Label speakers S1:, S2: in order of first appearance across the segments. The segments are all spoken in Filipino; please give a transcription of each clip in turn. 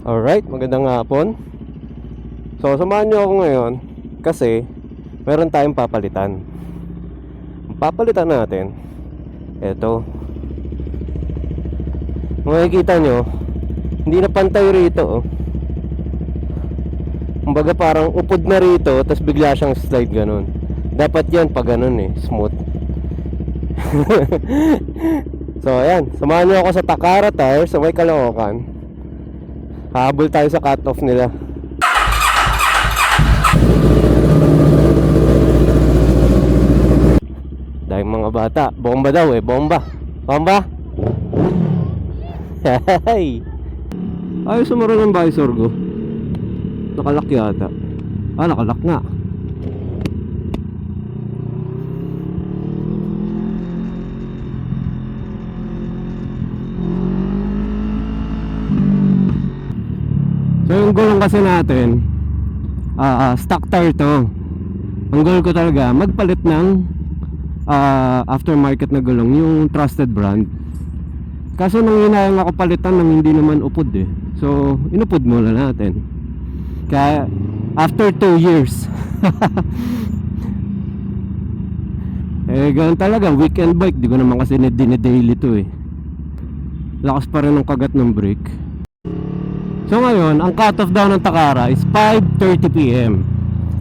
S1: Alright, magandang hapon. So, samahan nyo ako ngayon kasi meron tayong papalitan. Ang papalitan natin, eto. Makikita nyo, hindi na pantay rito, oh. Kumbaga parang upod na rito, tapos bigla siyang slide ganun. Dapat yan pag ganun eh, smooth. So, ayan, samahan nyo ako sa Takara Tire sa may Caloocan. Habol tayo sa cut-off nila. Dahil mga bata, bomba daw eh, bomba. Bomba. Hey. Ayos sumarang ng visor ko. Nakalak yata. Nakalak nga. So yung gulong kasi natin stock tire to. Ang goal ko talaga magpalit ng aftermarket na gulong, yung trusted brand. Kaso nang hinayang ako palitan ng hindi naman upod eh. So inupod muna natin. Kaya after 2 years eh ganun talaga, weekend bike. Di ko naman kasi dinadaily to eh. Lakas pa rin ang kagat ng brake. So ngayon, ang cut-off daw ng Takara is 5:30 PM.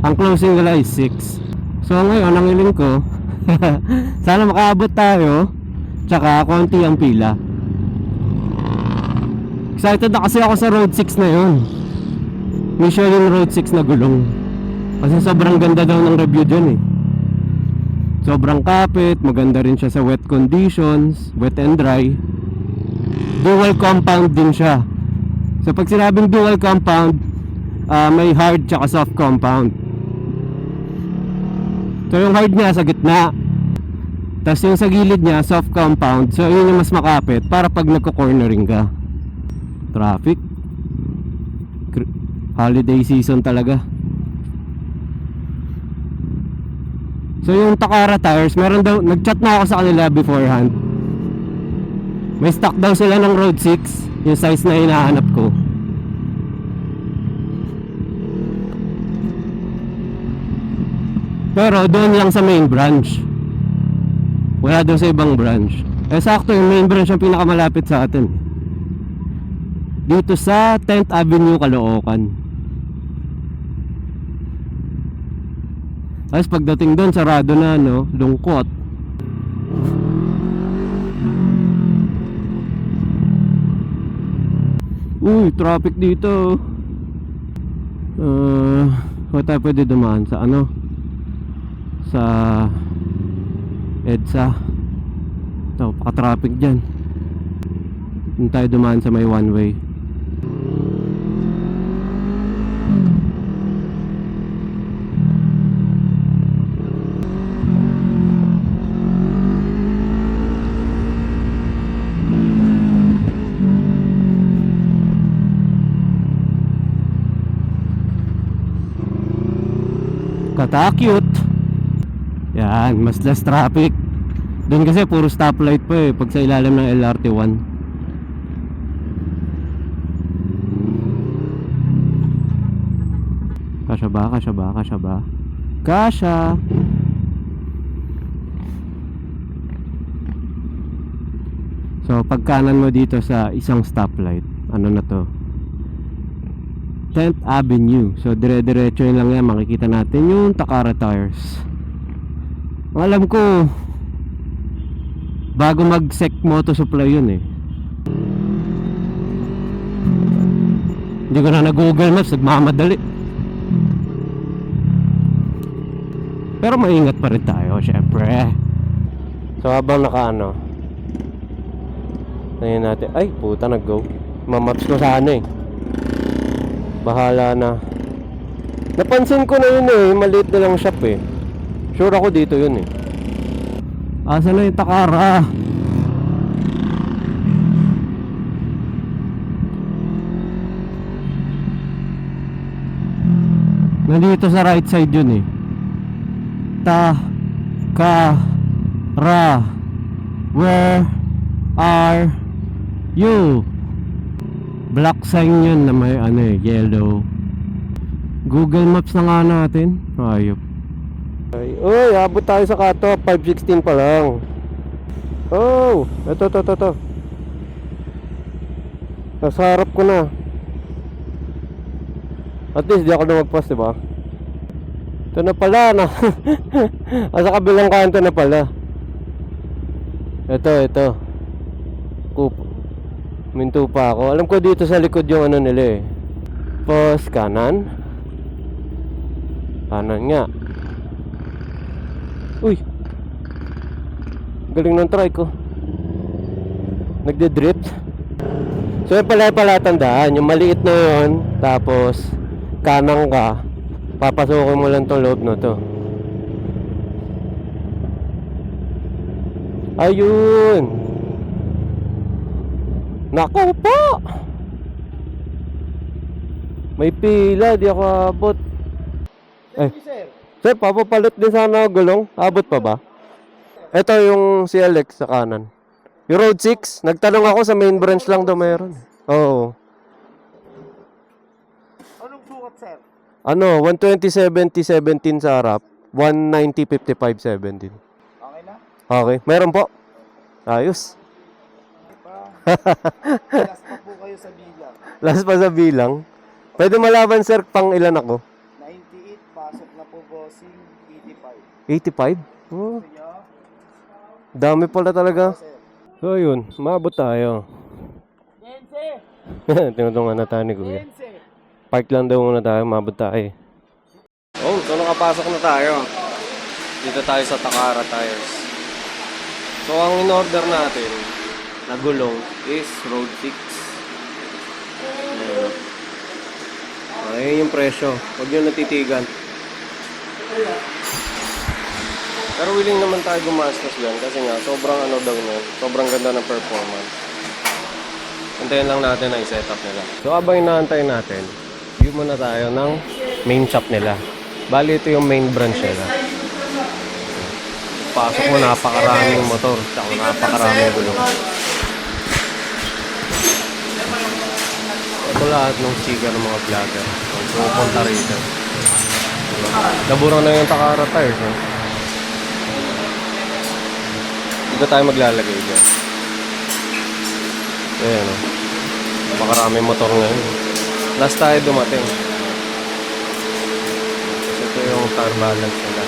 S1: Ang closing nila is 6. So ngayon, ang hiling ko sana makaabot tayo, tsaka konti ang pila. Excited na kasi ako sa Road 6 na yun. Michelin Road 6 na gulong. Kasi sobrang ganda daw ng review dyan eh. Sobrang kapit, maganda rin siya sa wet conditions, wet and dry. Dual compound din siya. So pag sinabing dual compound, may hard tsaka soft compound. So yung hard niya sa gitna, tapos yung sa gilid niya soft compound. So yun yung mas makapit para pag nagko-cornering ka. Traffic, holiday season talaga. So yung Takara tires, meron daw, nag-chat na ako sa kanila beforehand. May stock daw sila ng Road 6, yung size na hinahanap ko. Pero doon lang sa main branch, wala doon sa ibang branch. Eh sakto yung main branch ang pinakamalapit sa atin, dito sa 10th Avenue, Caloocan. Tapos pagdating doon, sarado na, no? Lungkot. Uy, traffic dito. Kung tayo pwede dumaan sa ano, sa EDSA. Ito, paka-traffic dyan. Kung tayo dumaan sa may one way. Kata-cute. Yan, mas less traffic. Doon kasi puro stoplight pa eh, pag sa ilalim ng LRT1. Kasya ba? Kasya ba? Kasya ba? Kasya! So pag kanan mo dito sa isang stoplight, ano na to? 10th Avenue. So dire-diretso yun lang yan. Makikita natin yung Takara tires. Alam ko bago mag-sec moto supply yun eh. Hindi ko na nag-Google Maps, nagmamadali. Pero maingat pa rin tayo, syempre. So habang nakaano, tingnan natin. Ay puta, nag-go. Mamaps ko sana eh. Bahala na. Napansin ko na yun eh, maliit na lang shop eh. Sure ako dito yun eh. Asa na yung Takara? Nandito sa right side yun eh. Where are you? Black sign yun na may ano eh, yellow. Google Maps na nga natin. Ayop. Ay, uy, abot tayo sa Kato. 5:16 pa lang. Oh, ito. Nasa harap ko na. At least di ako lumagpas, diba? Ito na pala na. Sa kabilang kanto na pala. Ito. Minto pa ako. Alam ko dito sa likod yung ano nila eh. Pos kanan. Kanan nga. Uy. Galing ng try ko. Nagde-drift. So yung pala tandaan, yung maliit na yun, tapos kanang ka, papasukin mo lang tong loob na to. Ayun. Nako po. May pila, di ako abot. Sir, papapalit din sana gulong. Abot pa ba? Ito yung CLX sa kanan. Yung Road 6, nagtanong ako sa main branch lang daw meron. Oo.
S2: Anong sukat, sir?
S1: Ano, 120/70/17 sa harap, 190/55/17.
S2: Okay na?
S1: Okay, meron po. Ayos.
S2: Last pa po kayo sa bilang.
S1: Last pa sa bilang. Pwede malaman sir, pang ilan ako?
S2: 98, pasok na po bossing,
S1: 85?
S2: 85.
S1: Oh,
S2: Kaya,
S1: dami pala talaga.
S2: sir.
S1: So yun, maabot tayo.
S2: Dense!
S1: Tinutungan na tayo ni Kuya.
S2: Dense!
S1: Park lang daw muna tayo, maabot tayo. Oh, so nakapasok na tayo. Dito tayo sa Takara Tires. So ang in-order natin na gulong is Road 6. Ayun yung presyo. Huwag nyo natitigan. Pero willing naman tayo gumastos dyan kasi nga sobrang ano daw na, sobrang ganda ng performance. Antayin lang natin na i-set up nila. So habang inaantay natin, view muna tayo ng main shop nila. Bali ito yung main branch nila. Pasok mo, napakaraming motor, tsaka napakaraming gulong. Ito lahat ng sticker ng mga vlogger. So punta rito. Nabura na yung Takara Tires. Dito tayo maglalagay dyan. Ayan o. Napakaraming motor ngayon. Last tayo dumating. Ito yung tire balance nila.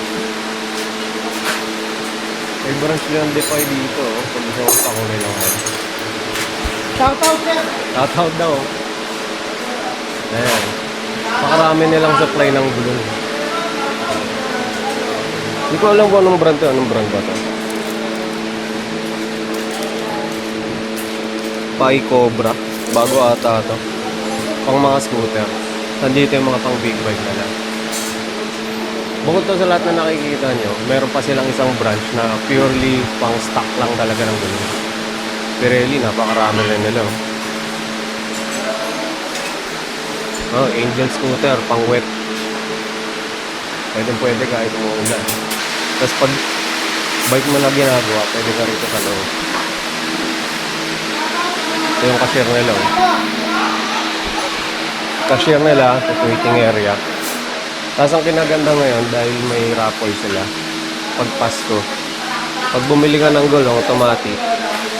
S1: May branch yung Defy dito. Kung gusto ko pa kulay lang.
S2: Shoutout, sir!
S1: Shoutout daw. Ayan. Napakarami nilang supply ng gulong. Hindi ko alam kung anong brand to. Anong brand ba to? Pai Cobra. Bago ata ito. Pang mga scooter. Nandito yung mga pang big bike na lang. Bukod to sa lahat na nakikita nyo, meron pa silang isang branch na purely pang stock lang talaga ng gulong. Pirelli, napakarami rin nila. Oh, Angel Scooter, pang wet. Pwede kahit umuulan. Tapos pag bike mo na ginagawa, pwede ka rito sa loob. Ito yung cashier nila. Cashier nila, sa waiting area. Tapos ang kinaganda ngayon, dahil may raffle sila, pag Pasko, pag bumili ka ng gulong, automatic,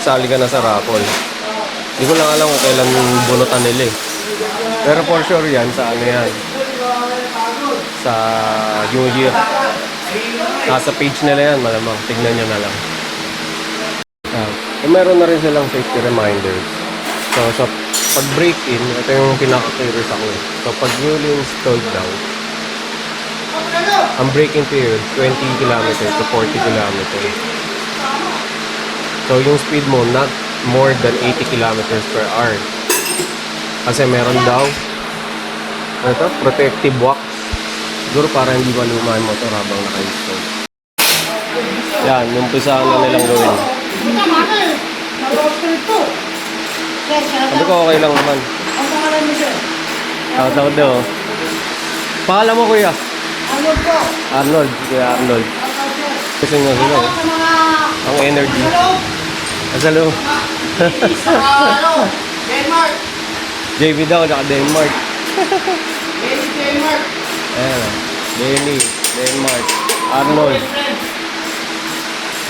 S1: sali ka na sa raffle. Hindi ko lang alam kung kailan bunutan nila eh. Pero for sure yan, sa ano yan, sa New Year. Nasa page nila yan, malamang. Tignan nyo na lang. Meron na rin silang safety reminders. So pag break-in, ito yung pinaka-curious ako eh. So pag newly installed daw, ang braking period, 20 km to 40 km. So yung speed mo, not more than 80 km per hour. Kasi meron daw protective wax. Siguro para hindi maluma yung motor habang naka-install. Yan, yung umpisa na nilang gawin. Sabi ko okay lang naman. Shoutout daw. Pangalan mo kuya?
S2: Arnold po!
S1: Arnold, kuya Arnold. Gusto nyo sila ang energy. Asalo.
S2: Denmark!
S1: JV daw, tsaka Denmark.
S2: Lady Denmark.
S1: Ayan o. Denny, Denmark, Arnold.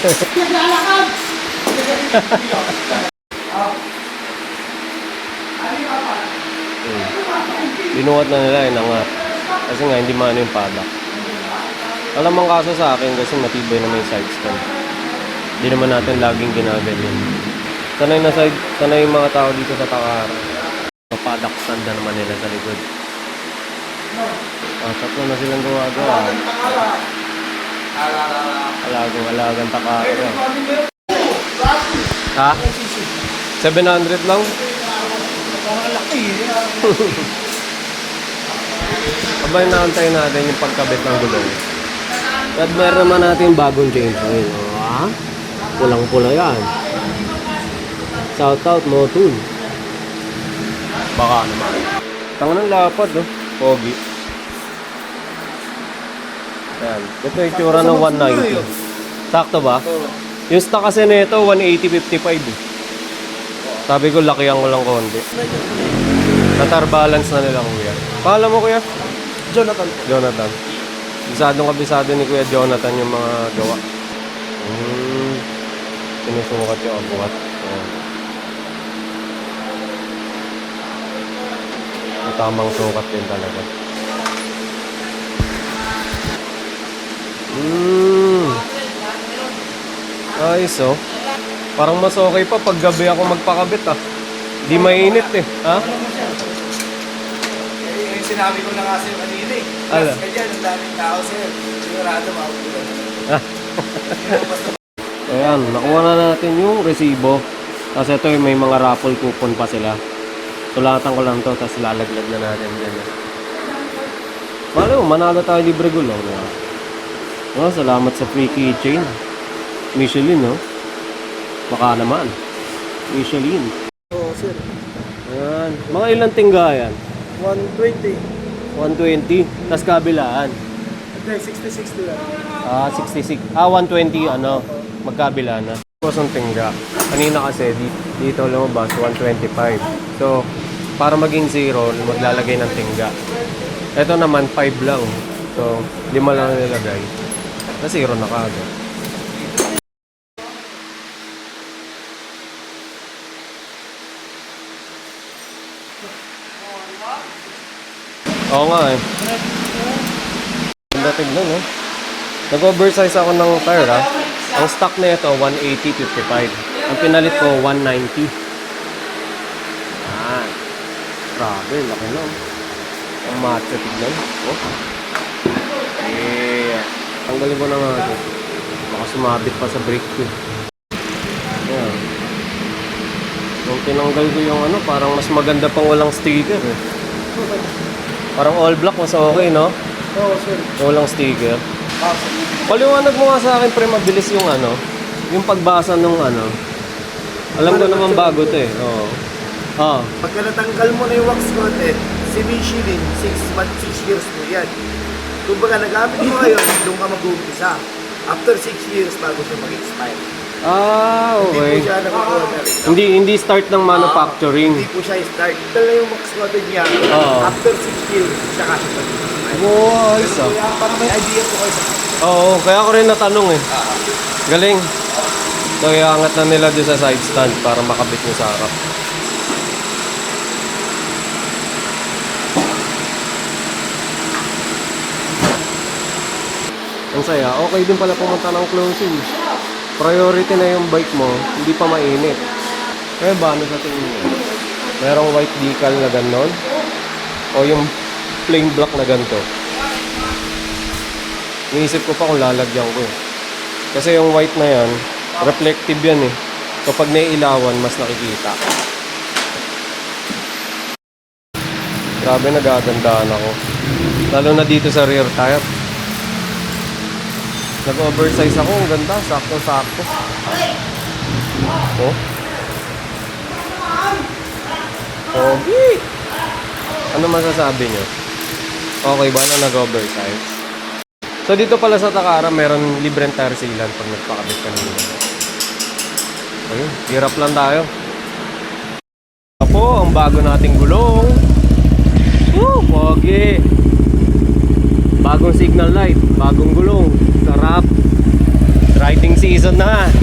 S2: Naglalakad.
S1: Binuhat na nila, inangat. Kasi nga, hindi maano yung paddock. Alam ang kaso sa akin kasi matibay na may side stand. Hindi naman natin laging ginaganyan. Sanay yung mga tao dito sa Takara. Paddock stand na naman nila sa likod. Tatlo na silang gumagawa. Alagang Takara. Ha? 700 lang?
S2: Parang laki
S1: Abay naantay natin yung pagkabit ng gulong. At meron naman natin yung bagong chain oil. Ha? Pulang-pula yan. Shout out mo too. Baka naman. Tanga ng lapad, oh. Pogi. Yan. Ito yung tsura ng 190. Sakto ba? Yung stock kasi nito 180-55 eh. Sabi ko lakihan ko lang konti. Natar balance na nila kuya. Pangalan mo kuya?
S2: Jonathan.
S1: Jonathan. Bisadong kabisado ni Kuya Jonathan yung mga gawa. Sinusukat yung abuhat. Tamang sukat din talaga. Ayos oh. Parang mas okay pa pag gabi ako magpakabit ah. Di mainit eh. Ha?
S2: Yung sinabi ko na nga sa'yo kanina eh.
S1: Ala.
S2: Kasi dyan, ang daming tao sa'yo. Sigurado maupulan.
S1: Ayan, nakuha na natin yung resibo. Kasi ito may mga raffle coupon pa sila. Sulatan ko lang to, tapos lalaglag na natin dyan. Malo, manalo tayo libre gulong. Oh, salamat sa free keychain. Michelin, no? Baka naman. Michelin.
S2: Oo, sir.
S1: Ayan. Mga ilang tingga yan?
S2: 120.
S1: 120. Tapos kabilaan.
S2: Hindi, 60-60 lang.
S1: 66. 120 ano? Magkabila na. Kusang tingga. Kanina kasi dito lumabas 125. So, para maging 0, maglalagay ng tingga. Ito naman 5 lang. So, 5 lang nilagay. Na 0 na kaagad. Oo nga eh. Ganda tignan eh. Nag-oversize ako ng tire ah. Ang stock na ito 180-55. Ang pinalit ko 190. Ah. Grabe, laki na. Ang macho tignan. Oh. Yeah. Tanggalin ko na nga ito. Baka sumabit pa sa brake ko. Yeah. Nung tinanggal ko yung ano, parang mas maganda pang walang sticker eh. Parang all black, mas okay, no?
S2: Oo, sir.
S1: Walang sticker. Paliwanag mo nga sa akin, pre, mabilis yung ano, yung pagbasa ng ano. Alam ko naman bago to eh. Oo. Ah.
S2: Pagka natanggal mo na yung wax content, si Michelin, 6 years mo yan. Kung baga nagamit mo ngayon, doon ka mag-uumpisa. After 6 years, bago siya mag-expire.
S1: Ah,
S2: Hindi
S1: okay.
S2: po siya nakakuha na rin.
S1: Hindi start ng manufacturing.
S2: Hindi po siya start. Dala yung wax content niya.
S1: Oo.
S2: After 6 years, siya kasi mag-expire.
S1: Wow, ayos ah.
S2: Kaya para may idea po kayo sa
S1: Oo, kaya ko rin natanong eh. Galing. So, iangat na nila doon sa side stand para makabit nyo sa harap. Ang saya. Okay din pala pumunta ng closing. Priority na yung bike mo, hindi pa mainit. Kaya ba, ano sa tingin mo? Merong white decal na ganon? O yung plain black na ganito? Iniisip ko pa kung lalagyan ko eh. Kasi yung white na yan, reflective yan eh. So pag naiilawan, mas nakikita. Grabe, nagagandahan ako. Lalo na dito sa rear tire. Nag-oversize ako, ang ganda, sakto-sakto. Oh. Pogi! Ano masasabi nyo? Okay ba na nag-oversize? So dito pala sa Takara, meron libreng tire sealant pag nagpakabit ka nila. Ayun, hirap lang tayo. Apo, ang bago nating gulong. Woo, pogi. Bagong signal light, bagong gulong. Sarap. Riding season na.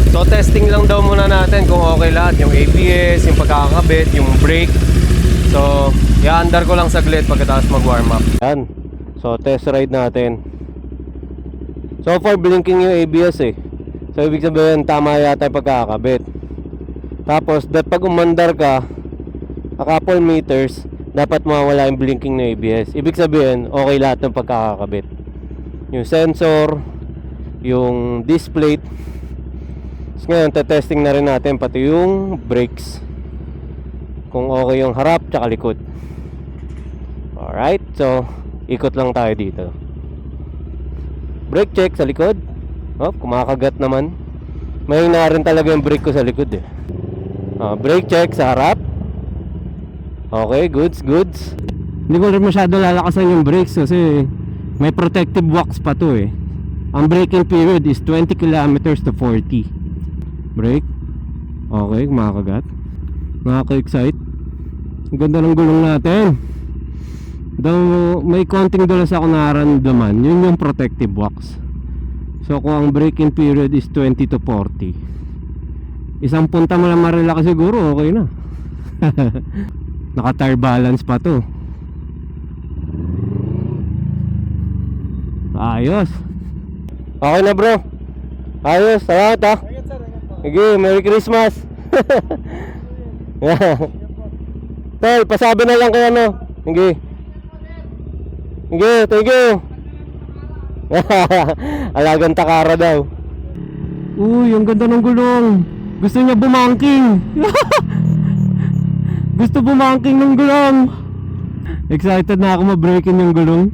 S1: So testing lang daw muna natin kung okay lahat. Yung ABS, yung pagkakabit, yung brake. So, i-under ko lang saglit pagkatapos mag-warm up. Yan. So, test ride natin. So far, blinking yung ABS eh. So, ibig sabihin, tama yata yung pagkakabit. Tapos, pag umandar ka, a couple meters, dapat mawala yung blinking ng ABS. Ibig sabihin, okay lahat ng pagkakabit. Yung sensor, yung display. So, ngayon, testing na rin natin pati yung brakes. Kung okay yung harap tsaka likod. Alright, so ikot lang tayo dito. Brake check sa likod. Oh, kumakagat naman. Mahina rin talaga yung brake ko sa likod eh. Brake check sa harap. Okay, goods. Hindi ko rin masyado lalakasan yung brakes kasi may protective wax pa to eh. Ang braking period is 20 kilometers to 40. Brake. Okay, kumakagat. Nakaka-excite. Ang ganda ng gulong natin. Though may konting dulas ako nararamdaman, yun yung protective wax. So kung ang braking period is 20 to 40, isang punta mo lang marilaka siguro, okay na. Naka tire balance pa to. Ayos. Okay na bro. Ayos, salamat ha. Sige, Merry Christmas. Tol, pasabi na lang kay ano. Sige. Sige, thank you. Alagang takara daw. Uy, ang ganda ng gulong. Gusto niya bumangking. Gusto bumangking ng gulong. Excited na ako ma-break-in yung gulong.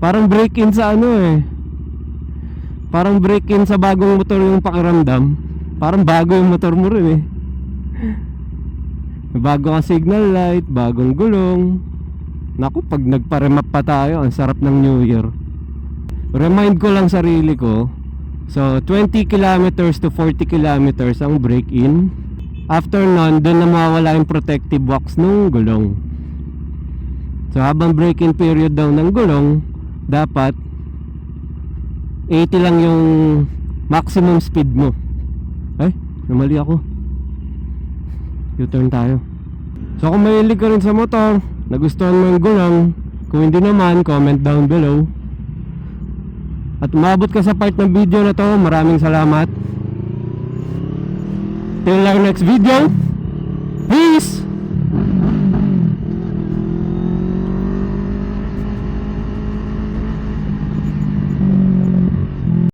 S1: Parang break-in sa ano eh. Parang break-in sa bagong motor yung pakiramdam. Parang bago yung motor mo rin eh. Bago ang signal light, bagong gulong. Naku, pag nagpa-remap pa tayo, ang sarap ng New Year. Remind ko lang sarili ko. So, 20 kilometers to 40 kilometers ang break-in. After nun, dun na mawawala yung protective wax ng gulong. So, habang break-in period daw ng gulong, dapat 80 lang yung maximum speed mo. Ay, namali ako. U-turn tayo. So kung mahilig ka rin sa motor, nagustuhan mo yung gulong, kung hindi naman, comment down below. At umabot ka sa part ng video na to, maraming salamat. Till our next video, peace!